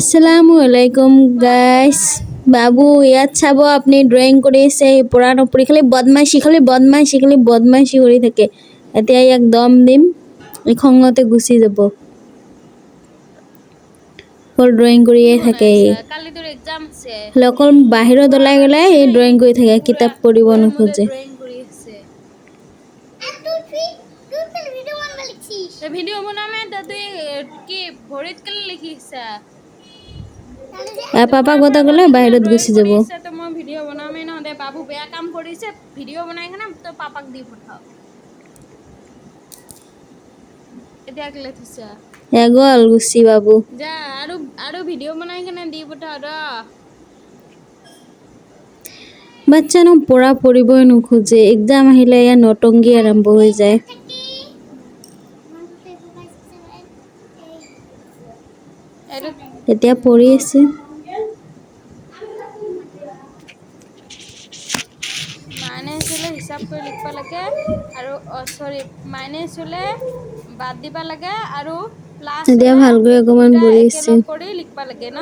আসসালামু আলাইকুম গাইস। বাবু ইয়াত চাব আপুনি ড্ৰয়িং কৰি আছে পৰা নপৰি খালি বদমাইশি কৰি থাকে। এতিয়া ইয়াক দম দিম, ই খঙতে গুচি যাব। অকল ড্ৰয়িং কৰিয়ে থাকে। কালি তোৰ এক্সাম আছে। অকল বাহিৰত ওলাই গ'লে এই ড্ৰয়িং কৰি থাকে, কিতাপ পঢ়িব নোখোজে। ড্ৰয়িং কৰি আছে। ভিডিঅ' বনামে তুই কি ভৰিত কেলে লিখিছা? পাপা কথা ক'লে বাহিৰত ড্ৰয়িং গুচি যাব। কৰি আছে তো মই ভিডিঅ' বনামেই ন দে বাবু বেয়া কাম কৰিছে ভিডিঅ' বনাই কেনে তই পাপাক দি পঠাও। এতিয়া কেলে থৈছা? গ'ল গুচি বাবু। যা আৰু ভিডিঅ' বনাই কেনে দি পঠাও ৰ। বাচ্চানো পঢ়িবই নোখোজে, এক্সাম আহিলে ইয়াৰ নটংগী আৰম্ভ হৈ যায়। এতিয়া পঢ়ি আছে। মাইনাছ হ'লে হিচাপ কৰি লিখিব লাগে আৰু মাইনাছ হ'লে বাদ দিবা লাগে আৰু প্লাছ এতিয়া হ'লে ভালকৈ অকমান দুটা পঢ়ি আছে। একেলগ কৰি লিখিব লাগে ন।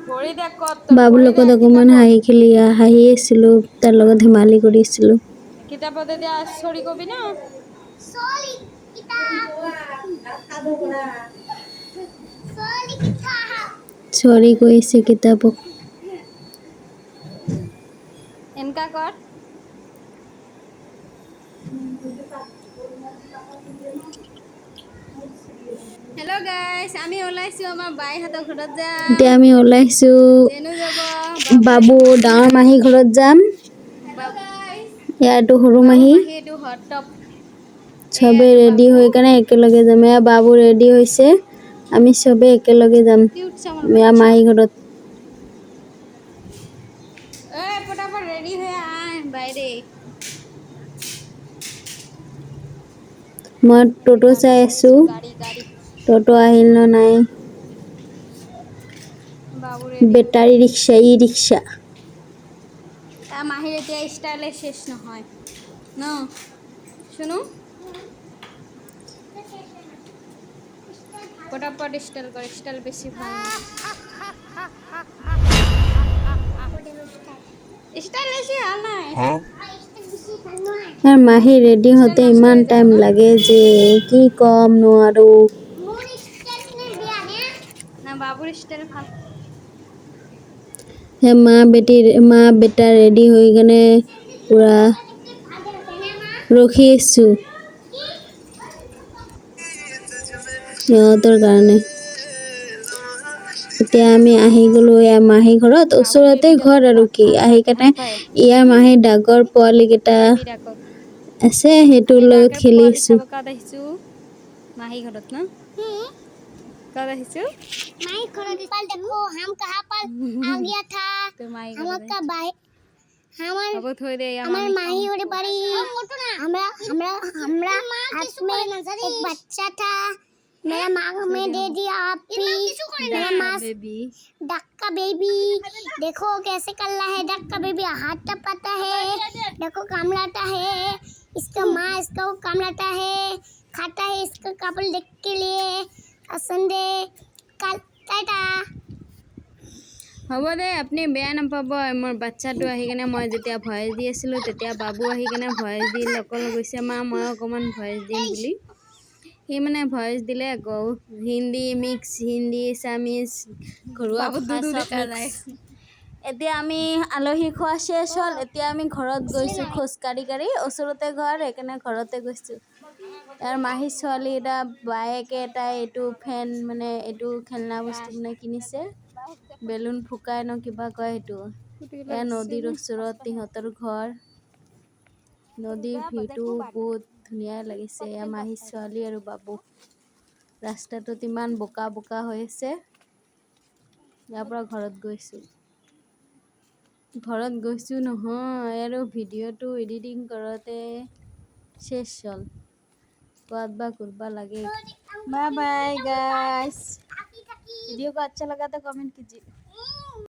ভৰি দে ক'ত তোৰ বাবুৰ ভৰি দে লগত অকমান কিতাপত হাঁহি আছিলো, তাৰ লগত ধেমালি কৰি আছিলো। কিতাপত এতিয়া চৰি কবি ন। চৰি কৈছে কিতাপক। এনেকা কৰ। হেল্ল' গাইছ, আমি ওলাইছো আমাৰ বাইহঁতৰ ঘৰত যাম। এতিয়া আমি ওলাইছো জেনু যাব, বাবু এইটো বাবু ডাঙৰ মাহী ঘৰত যাম। ইয়াৰটো সৰু বাবু মাহী। এইটো হট টপ। চবে ৰেডি হৈ কেনে একেলগে যাম। এয়া বাবু ৰেডি হৈছে, আমি চবে একেলগে যাম এয়া মাহী ঘৰত। পটাপট ৰেডি হৈ আহ বাইৰে। মই টোটো গাড়ী চাই আছো, আছো গাড়ী টোটো আহিল ন নাই। বাবু ৰেডি হৈ বেটাৰী গ'ল। ৰিক্সা, ই ৰিক্সা। মাহীৰ এতিয়া ষ্টাইলে শেষ নহয় ন শুনো। পটাপট ষ্টাইল কৰ, ষ্টাইল বেছি ভাল ষ্টাইল বেছি ভাল নাই। আৰু মাহী ৰেডি ষ্টাইল হওঁতে নষ্ট ইমান হৈ যাব টাইম ন। লাগে যে কি কম নোৱাৰো। না বাবুৰ ষ্টাইল ভাল। মা বেটা ৰেডি হৈ কেনে পুৰা ৰখি আছো সিহঁতৰ কাৰণে। এতিয়া আমি আহি গলো এয়া মাহী ঘৰত, বাবুতো ওচৰতে এদিকে ঘৰ বহুত আৰু কি ভাল আহি পায় কেনে ভাল পায় ইয়াৰ মাহী ডাগৰ পোৱালি কেইটা বেবী ডাকৰ। আছে সেইটোৰ আমি লগত ডাকৰ খেলি পোৱালি আছো। চাব ক'ত আহিছো মাহী ঘৰত ন। ক'ত আহিছো माही घरत पल देखो हम कहां पर आ गया था तो माही हम का भाई हमर अब थोड़ी दे हमार माही होरे बड़ी हमरा हाथ में एक बच्चा था मेरा माँ में दे दिया आप भी मेरा माँ बेबी डक का बेबी देखो कैसे कर रहा है डक का बेबी हाथ टपाता है देखो कामलाता है इसका माँ इसका कामलाता है खाता है इसका कपल देख के लिए असंदे টাটা। হ'ব দে আপুনি বেয়া নাপাব, মোৰ বাচ্চাটো আহি কেনে মই যেতিয়া ভয়েচ দি আছিলোঁ তেতিয়া বাবু আহি কেনে ভয়েচ দি অকল গৈছে মা মই অকণমান ভয়েচ দিম বুলি। সি মানে ভয়েচ দিলে আকৌ হিন্দী মিক্স, হিন্দী এছামিজ ঘৰুৱা ভাষা চব মিক্স। এতিয়া আমি আলহী খোৱা শেষ হ'ল, এতিয়া আমি ঘৰত গৈছোঁ খোজকাঢ়ি ওচৰতে ঘৰ সেইকাৰণে ঘৰতে গৈছোঁ। ইয়াৰ মাহী ছোৱালী এটা বায়েকে এটাই এইটো ফেন মানে এইটো খেলনা বস্তু মানে কিনিছে, বেলুন ফুকাই ন কিবা কয় সেইটো। এয়া নদীৰ ওচৰত সিহঁতৰ ঘৰ, নদীৰ ভিউটো বহুত ধুনীয়া লাগিছে। এয়া মাহী ছোৱালী আৰু বাবু, ৰাস্তাটোত ইমান বোকা বোকা হৈ আছে। ইয়াৰ পৰা ঘৰত গৈছোঁ নহয় আৰু ভিডিঅ'টো এডিটিং কৰোঁতে শেষ হ'ল। ক'ত বা ঘুरबा लगे। बाय बाय गाइस, वीडियो को अच्छा लगा तो कमेंट कीजिए।